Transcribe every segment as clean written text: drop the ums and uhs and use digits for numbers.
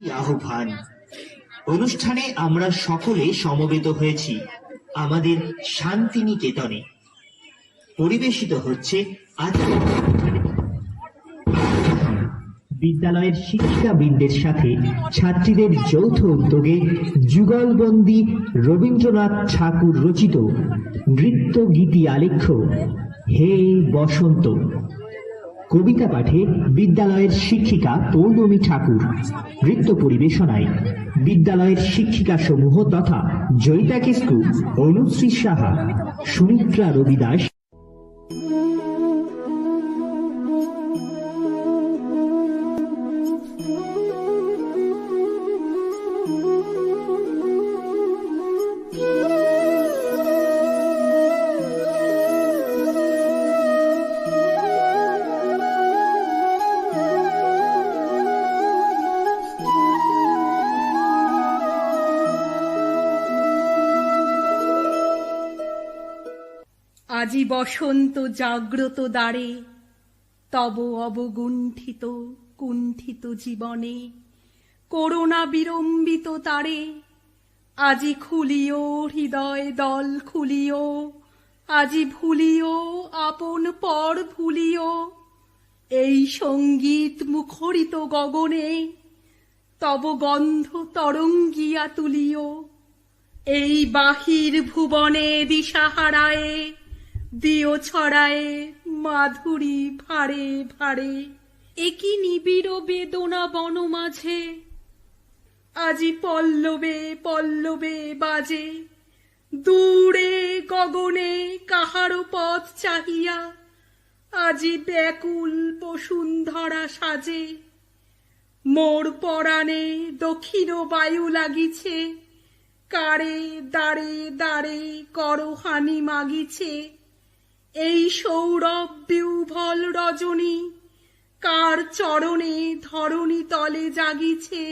আহ্বান। অনুষ্ঠানে আমরা সকলে সমবেত হয়েছি আমাদের শান্তিনিকেতনে। পরিবেশিত হচ্ছে আজকের বিদ্যালয়ের শিক্ষিকাবৃন্দের সাথে ছাত্রীদের যৌথ উদ্যোগে যুগলবন্দী রবীন্দ্রনাথ ঠাকুর রচিত নৃত্য গীতি আলেখ্য হে বসন্ত। কবিতা পাঠে বিদ্যালয়ের শিক্ষিকা পৌর্ণমী ঠাকুর। নৃত্য পরিবেশনায় বিদ্যালয়ের শিক্ষিকা সমূহ তথা জয়িতা কিস্কু, অনুশ্রী সাহা, সুমিত্রা রবিদাস। আজি বসন্ত জাগ্রত দ্বারে, তব অবগুণ্ঠিত কুণ্ঠিত জীবনে করুণা বিড়ম্বিত তারে। আজি খুলিও হৃদয় দল খুলিও, আজি ভুলিও আপন পর ভুলিও। এই সঙ্গীত মুখরিত গগনে তব গন্ধ তরঙ্গিয়া তুলিও। এই বাহির ভুবনে দিশাহারায়ে দিও ছড়ায়ে মাধুরী ভারে ভারে। একই নিবিড় বেদনা বন মাঝে আজি পল্লবে পল্লবে বাজে। দূরে গগনে কাহারো পথ চাহিয়া আজি ব্যাকুল বসুন্ধরা সাজে। মোর পরাণে দক্ষিণ বায়ু লাগিছে, কারে দাঁড়ে দাঁড়ে করহানি মাগিছে। এই সৌরভ বিহ্বল রজনী কার চরণে ধরণী তলে জাগিছে।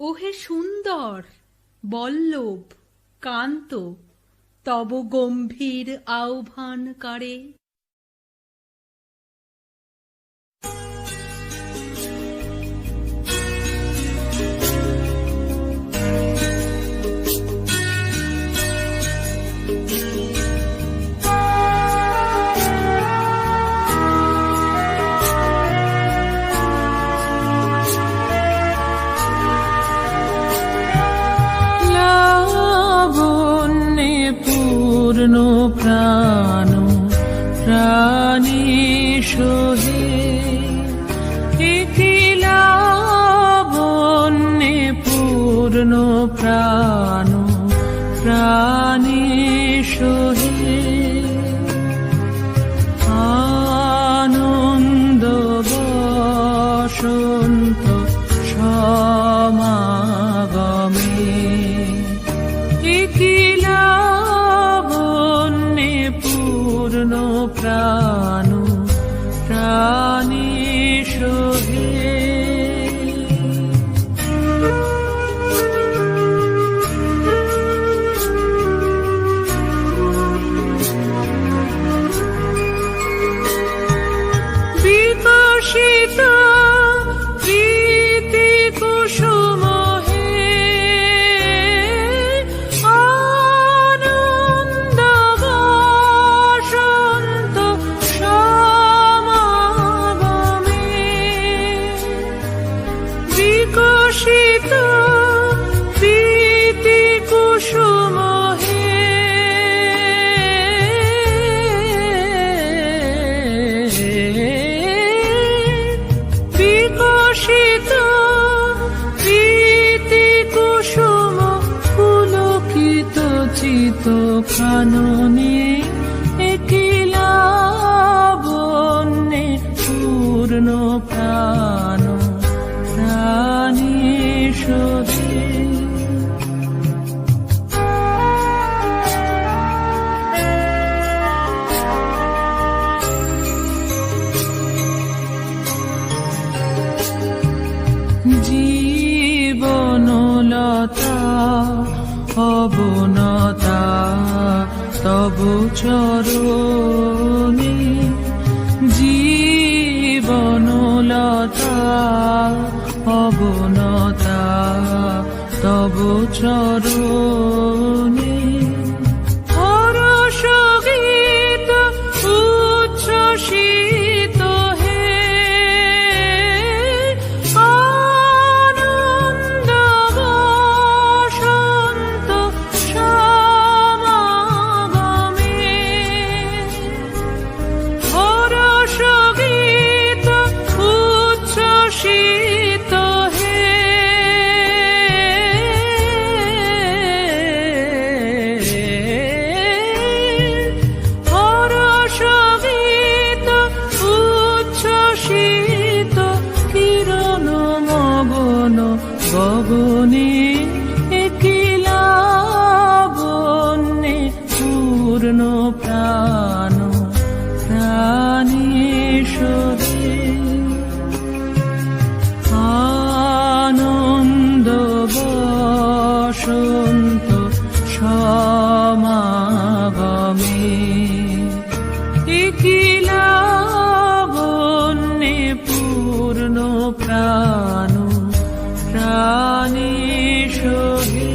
ওহে সুন্দর বল্লভ কান্ত, তব গম্ভীর আহ্বান কারে। প্রাণ প্রাণী সোহে লাবণ্যে পূর্ণ প্রাণ প্রাণী সোহে। আনন্দ বসন্ত সমাগমে প্রাণ প্রাণী সোহে। বিকশিত প্রীতি কুসুম কাননে একলা বন্যে পূর্ণ প্রাণ প্রাণী সোহে। জীবনলতা অবনতা তব চরণে, জীবনলতা অবনতা তব চরণে হরষ গীত উচ্ছ্বসিত হে আনন্দ বসন্ত সমাগমে হরষ গীত উচ্ছ্বসিত হে হরষ গীত উচ্ছ্বসিত কিরণ মগন গগনে কিলাবন্যে পূর্ণ প্রাণ প্রাণেশ্বরে আনন্দ বসন্ত সমাগমে কিলাবন্যে পূর্ণ প্রাণ প্রাণেশ্বরে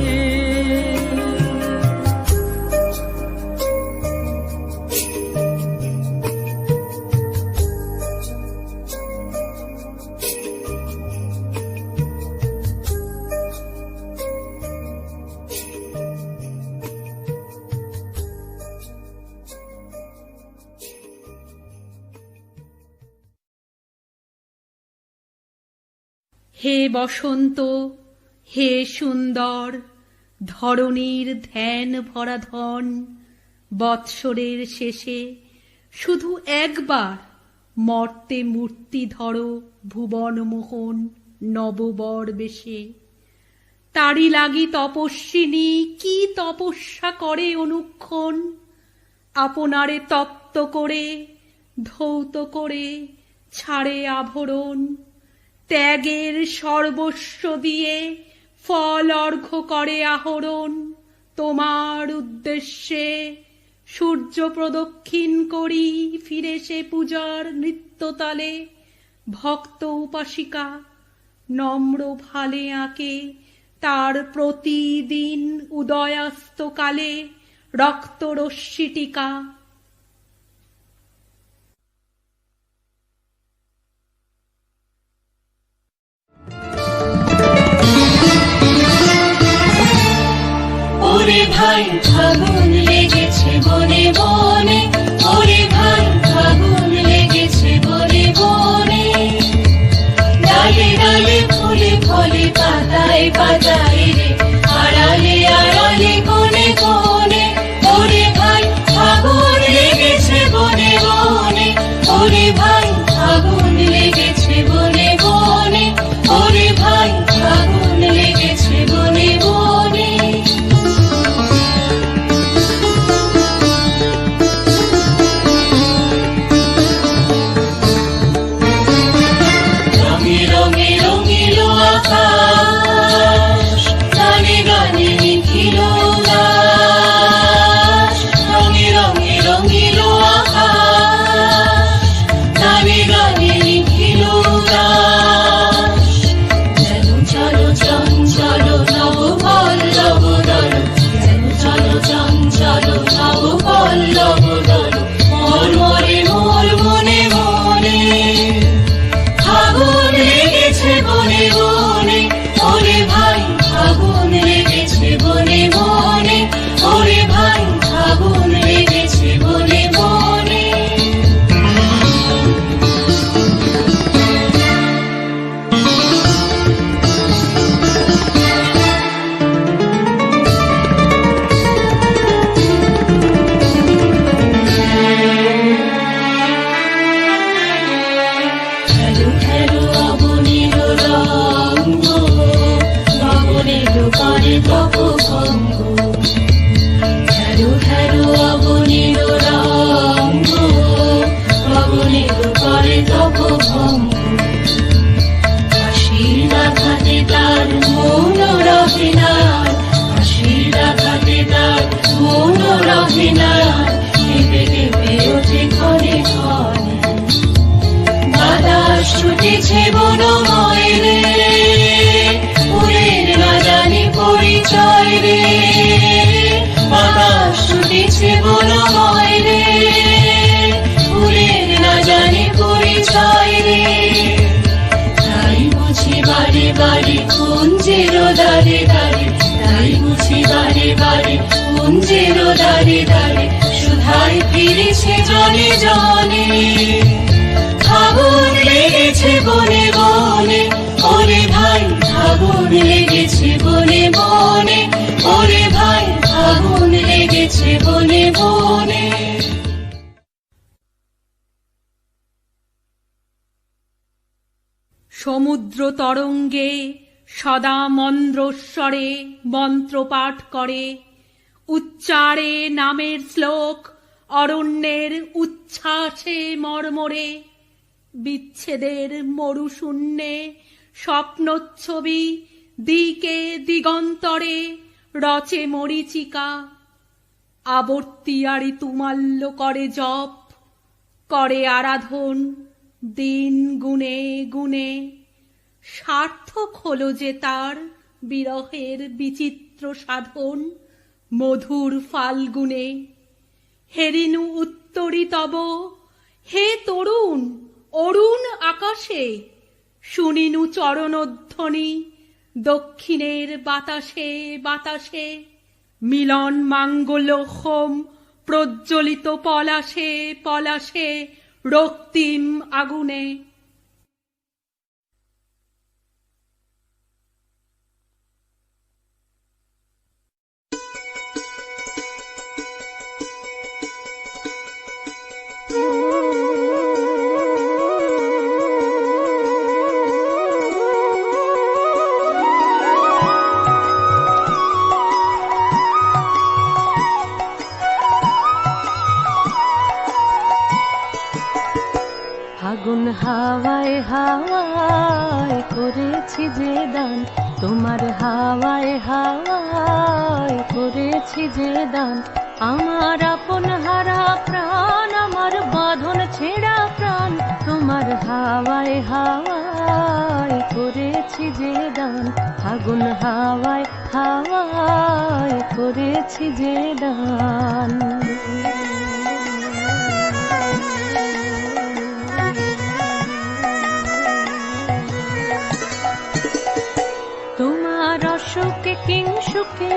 হে বসন্ত, হে সুন্দর ধরণীর ধ্যান ভরা ধন, বৎসরের শেষে শুধু একবার মর্তে মূর্তি ধরো ভুবন মোহন নববর বেশে। তারি লাগি তপস্বিনী কি তপস্যা করে অনুক্ষণ, আপনারে তপ্ত করে ধৌত করে ছাড়ে আভরণ, ত্যাগের সর্বস্ব দিয়ে ফল অর্ঘ্য করে আহরণ। তোমার উদ্দেশ্যে সূর্য প্রদক্ষিণ করি ফিরে সে পূজার নৃত্যতালে, ভক্ত উপাসিকা নম্র ভালে আঁকে তার প্রতিদিন উদয়াস্তকালে রক্তরশ্মিটিকা। ওরে ভাই ফাগুন লেগেছে বনে বনে, ওরে ভাই ফাগুন লেগেছে বনে বনে, ডালে ডালে ফুলে ফলে পাতায় পাতায় রে, আড়ালে আড়ালে কোণে কোণে, ওরে ভাই ফাগুন লেগেছে বনে বনে, ওরে ভাই ফাগুন লেগেছে বনে বনে, ওরে ভাই ফাগুন লেগেছে বনে বনে। আকাশ গানে গানে নিখিল উল্লাস, রঙে রঙে রঙিল আকাশ গানে গানে নিখিল উল্লাস। যেন চলো চঞ্চল নব পল্লব দল, যেন চলো চঞ্চল নব পল্লব দল, মোর মরে মোর মনে মনে ফাগুন লেগেছে বনে বনে, ওরে ভাই ফাগুন লেগেছে বনে বনে, ওরে ভাই ফাগুন লেগেছে বনে বনে। খেলো খেলো অবনীর রঙ্গ, গগনের করে তপভঙ্গ, খেলো খেলো অবনীর রঙ্গ, গগনের করে তপভঙ্গ। হাসির আঘাতে তার মৌন রহে না, হাসির আঘাতে তার মৌন রহে না, কেঁপে কেঁপে ওঠে ক্ষণে ক্ষণে। বাতাস ছুটেছে বনময় রে, বারে কুঞ্জের দারে দারে, তাই বুঝি বারে বারে কুঞ্জের দারে দারে, সুধায় ফিরেছে জনে জনে। আগুন লেগেছে বনে বনে, ওরে ভাই আগুন লেগেছে বনে বনে, ওরে ভাই আগুন লেগেছে বনে বনে। সমুদ্র তরঙ্গে সদা মন্দ্রস্বরে মন্ত্রপাঠ করে, উচ্চারে নামের শ্লোক অরণ্যের উচ্ছ্বাসে মর্মরে। বিচ্ছেদের মরুশূন্যে স্বপ্নচ্ছবি দিকে দিগন্তরে রচে মরীচিকা। আবর্তিয়ারি তুমাল্য করে জপ, করে আরাধন দিন গুনে গুনে। সার্থক হলো যে তার বিরহের বিচিত্র সাধন মধুর ফাল্গুনে। হেরিনু উত্তরি তব, হে তরুণ অরুণ আকাশে, শুনিনু চরণধ্বনি দক্ষিণের বাতাসে বাতাসে। মিলন মাঙ্গল্য হোম প্রজ্বলিত পলাশে পলাশে, রক্তিম আগুনে। ফাগুন হাওয়ায় হাওয়ায় করেছি যে দান, তোমার হাওয়ায় হাওয়ায় করেছি যে দান। আমার আপন হারা প্রাণ, আমার বাঁধন ছেঁড়া প্রাণ, তোমার হাওয়ায় হাওয়ায় করেছি যে দান। ফাগুন হাওয়ায় হাওয়ায় করেছি যে দান। তোমার অসুখে কিংসুখে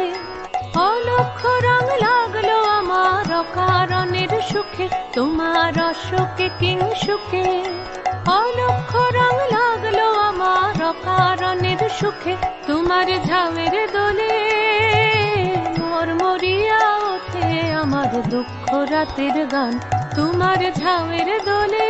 অলক্ষ রং লাগলো আমার অকারণের সুখে। তোমার অসুখে কিংসুখে অলক্ষ রং লাগলো আমার অকারণের সুখে। তোমার ঝামের দোলে মরমরিয়া ওঠে আমার দুঃখ রাতের গান। তোমার ঝামের দোলে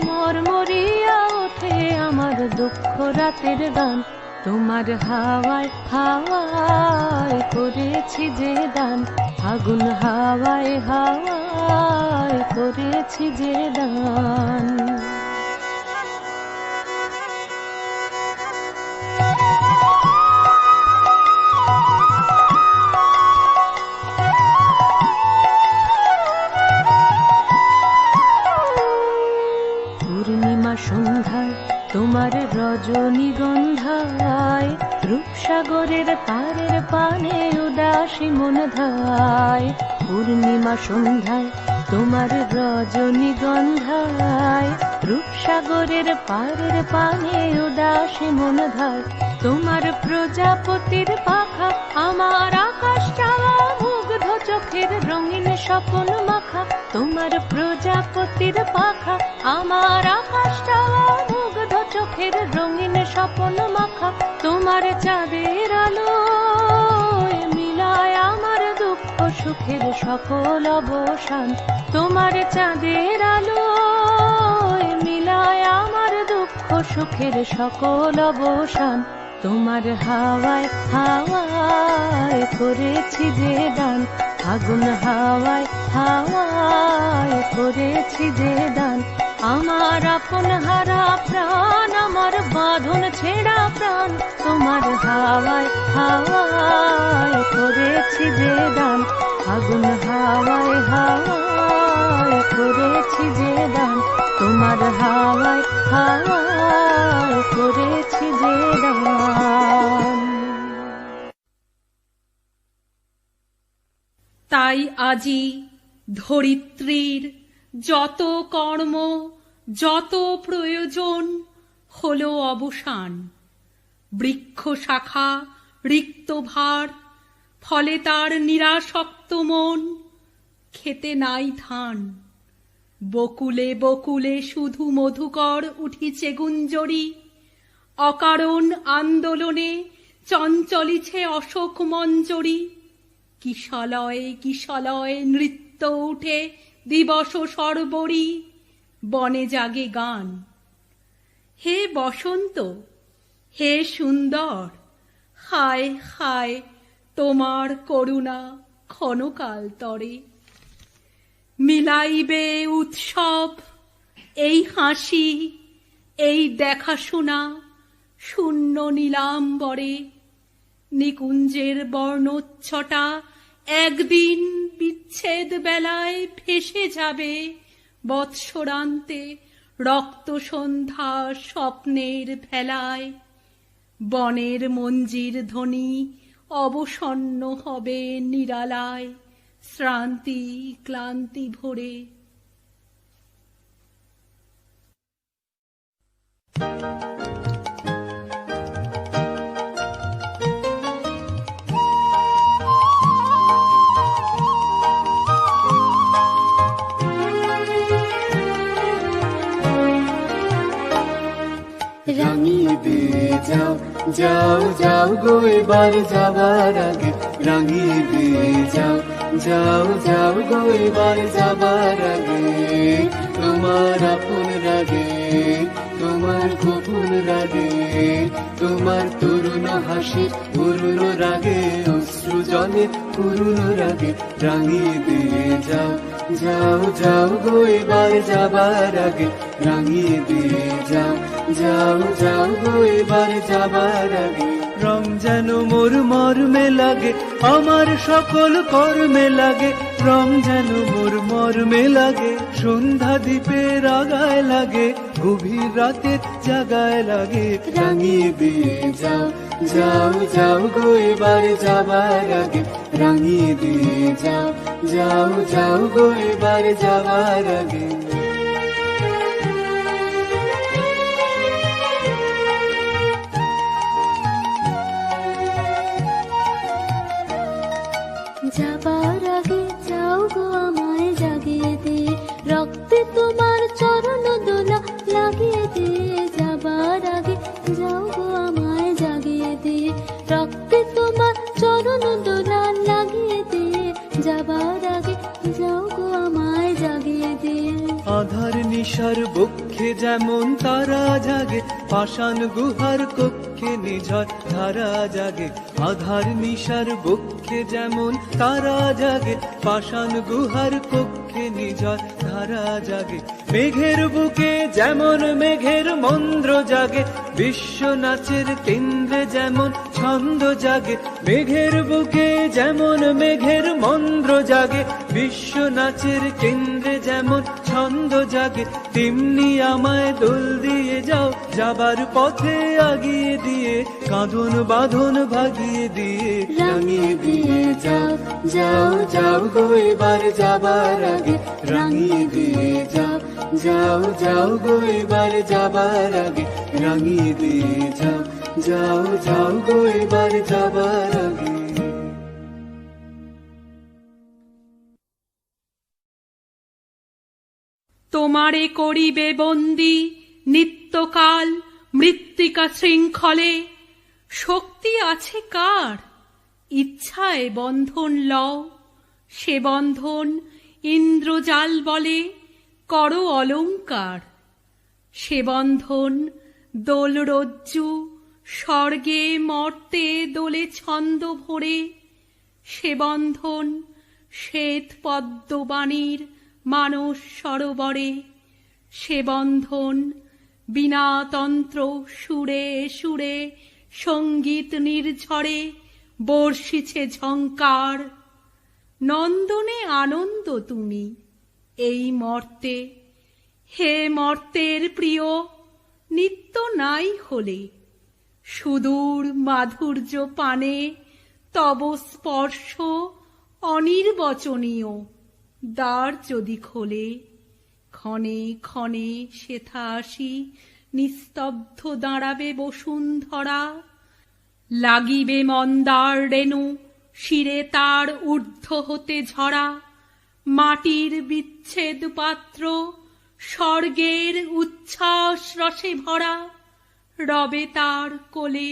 মরমরিয়া ওঠে আমার দুঃখ রাতের গান। তোমার হাওয়ায় হাওয়ায় করেছি যে দান, ফাগুন হাওয়ায় হাওয়ায় করেছি যে দান। পূর্ণিমা সন্ধ্যায় তোমার রজনীগন্ধায়, রূপসাগরের পারের পানে উদাসী মন ধায়। পূর্ণিমা সন্ধ্যায় তোমার রজনীগন্ধায়, রূপসাগরের পারের পানে উদাসী মন ধায়। তোমার প্রজাপতির পাখা আমার আকাশ চাওয়া মুগ্ধ চোখের রঙিন স্বপন মাখা। তোমার প্রজাপতির পাখা আমার আকাশ চাওয়া মুগ্ধ চোখের রঙিন স্বপন মাখা। তোমার চাঁদের আলো মিলায় আমার দুঃখ সুখের সকল অবসান। তোমার চাঁদের আলো মিলায় আমার দুঃখ সুখের সকল অবসান। তোমার হাওয়ায় হাওয়ায় করেছি যে দান, ফাগুন হাওয়ায় হাওয়ায় করেছি যে দান। আমার আপন হারা প্রাণ, আমার বাঁধন ছেঁড়া প্রাণ, তোমার হাওয়ায় হাওয়ায় করেছি যে দান। ফাগুন হাওয়ায় হাওয়ায় করেছি যে দান, তোমার হাওয়ায় হাওয়ায় করেছি যে দান। তাই আজি ধরিত্রীর যত কর্ম যত প্রয়োজন হলো অবসান। বৃক্ষ শাখা রিক্ত ভার, ফলে তার নিরাসক্ত মন, খেতে নাই ধান। বকুলে বকুলে শুধু মধুকর উঠিছে গুঞ্জরি, অকারণ আন্দোলনে চঞ্চলিছে অশোক মঞ্জরি। কিশলয়ে কিশলয়ে নৃত্য উঠে দিবস সর্বরি, বনে জাগে গান। হে বসন্ত, হে সুন্দর, হায় হায় তোমার করুণা ক্ষণকাল তরে। মিলাইবে উৎসব এই হাসি, এই দেখাশোনা শূন্য নীলাম্বরে। নিকুঞ্জের বর্ণচ্ছটা একদিন বিচ্ছেদ বেলায় ভেসে যাবে বৎসরান্তে রক্ত সন্ধ্যা স্বপ্নের ভেলায়। বনের মঞ্জির ধ্বনি অবসন্ন হবে নিরালায়, শ্রান্তি ক্লান্তি ভরে। রাঙিয়ে দিয়ে যাও যাও যাও গো এবার যাবার আগে, রাঙিয়ে দিয়ে যাও যাও যাও গো এবার যাবার আগে। তোমার আপন রাগে, তোমার গোপন রাগে, তোমার তরুণ হাসি পুরুন রাগে, অশ্রু জলে পুরুন রাগে। রাঙিয়ে দিয়ে যাও যাও যাও গো এবার যাবার আগে, রাঙিয়ে দিয়ে যাও যাও যাও গো এবার যাবার আগে। রং যেন মোর মর্মে লাগে, আমার সকল কর্মে লাগে। রং যেন মোর মর্মে লাগে, সন্ধ্যা দ্বীপের আগায় লাগে, গভীর রাতে জাগায় লাগে। রাঙিয়ে দিয়ে যাও যাও যাও গো এবার যাবার আগে, রাঙিয়ে দিয়ে যাও যাও যাও গো এবার যাবার আগে। যাবার আগে যাও গো আমায় জাগিয়ে দিয়ে, রক্তে তোমার চরণ দোলা লাগিয়ে দিয়ে। যাবার আগে যাও গো আমায় জাগিয়ে দিয়ে, রক্তে তোমার চরণ দোলা লাগিয়ে দিয়ে। যাবার আগে যাও গো আমায় জাগিয়ে দিয়ে। আধার নিশার বক্ষে যেমন তারা জাগে, পাষাণ গুহার কক্ষে নিঝড় ধারা জাগে। আধার নিশার বক্ষে যেমন তারা জাগে, পাষাণ গুহার কক্ষে নিঝড় ধারা জাগে। মেঘের বুকে যেমন মেঘের মন্দ্র জাগে, বিশ্ব নাচের কেন্দ্রে যেমন ছন্দ জাগে। মেঘের বুকে যেমন মেঘের মন্দ্র জাগে, বিশ্ব নাচের কেন্দ্রে যেমন ছন্দ জাগে। তেমনি আমায় দোল দিয়ে যাও যাবার পথে আগিয়ে দিয়ে, কাঁধন বাঁধন ভাগিয়ে দিয়ে। রাঙিয়ে দিয়ে যাও যাও যাও গো এবার যাবার আগে, রাঙিয়ে দিয়ে যাও যাও যাও গো এবার যাবার আগে। রাঙিয়ে দিয়ে যাও যাও যাও গো এবার যাবার আগে। তোমারে করিবে বন্দি নিত্যকাল মৃত্তিকা শৃঙ্খলে। শক্তি আছে কার, ইচ্ছায় বন্ধন লও। সে বন্ধন ইন্দ্রজাল বলে, করো অলঙ্কার। সে বন্ধন দোলরজ্জু, স্বর্গে মর্তে দোলে ছন্দ ভরে। সে বন্ধন শ্বেত পদ্মবাণীর মানস সরোবরে। সে বন্ধন বীণাতন্ত্র সুরে সুরে সঙ্গীত নির্ঝরে বর্ষিছে ঝঙ্কার। নন্দনে আনন্দ তুমি এই মর্তে, হে মর্তের প্রিয় নিত্য নাই হলে। সুদূর মাধুর্য পানে তব স্পর্শ অনির্বচনীয়। দ্বার যদি খোলে ক্ষণে ক্ষণে সেথা আসি, নিস্তব্ধ দাঁড়াবে বসুন্ধরা। লাগিবে মন্দার রেণু শিরে তার ঊর্ধ্ব হতে ঝরা, মাটির বিচ্ছেদ পাত্র স্বর্গের উচ্ছ্বাস রসে ভরা, রবে তার কোলে।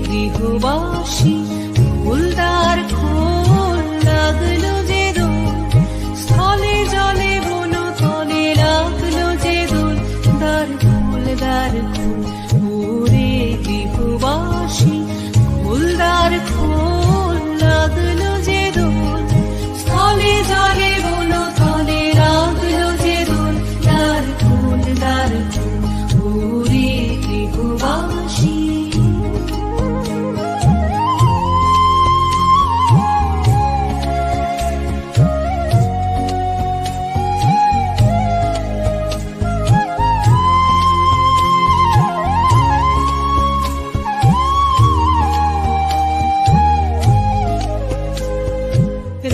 গৃহবাসী ফুলদার খোল লাগলো যে দোল, স্থলে জলে বন তলে লাগলো যে দোল, দার খোল ওরে গৃহবাসী ফুলদার খোল লাগলো যে দোল, স্থলে জলে বন তলে লাগলো যে দোল, দার খোল ওরে গৃহবাসী।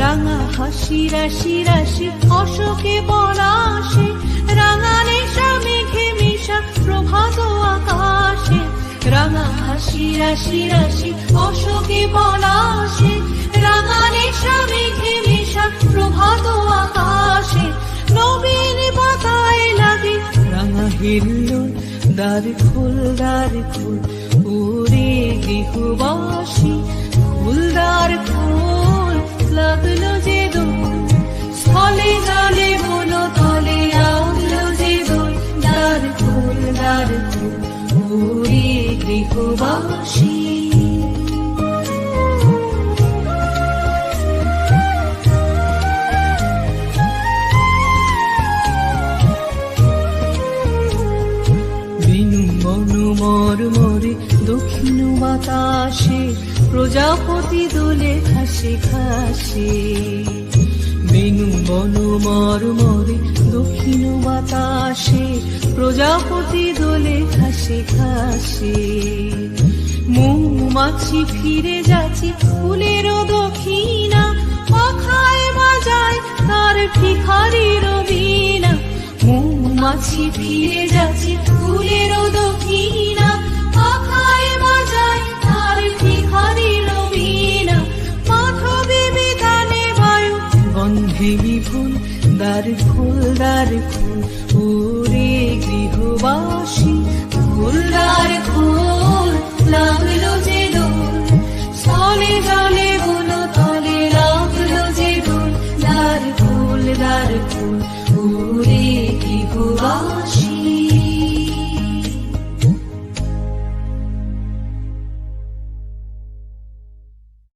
রাঙা হাসি রাশি রাশি অশোকে পলাশে, রাঙা নেশা মেঘে মিশা প্রভাত আকাশে, রাঙা হাসি রাশি রাশি অশোকে পলাশে, রাঙা নেশা মেঘে মিশা প্রভাত আকাশে, নবীন পাতায় লাগে রাঙা হিল্লোল, দ্বার খোল ওরে গৃহবাসী ফুলদার খোল লাগলো যে দোল, স্থলে জলে বন তলে লাগলো যে দোল, দ্বার খোল ওরে গৃহবাসী। বিনু মনু মরমরে দক্ষিণ বাতাসে, প্রজাপতি দোলে খাসে খাসে, বেনু বনু মরমরে দক্ষিণ বাতাসে, প্রজাপতি দোলে খাসে খাসে, মৌমাছি ফিরে যাচ্ছে ফুলের দক্ষিণা, পাখায় বাজায় তার ভিখারির বীণা, মৌমাছি ফিরে যাচ্ছে ফুলের দক্ষিণা, পাখায় বাজায় তার ভিখারির বীণা, মাধবী বিতানে বায়ু গন্ধে বিপুল, দ্বার খোল ওরে গৃহবাসী।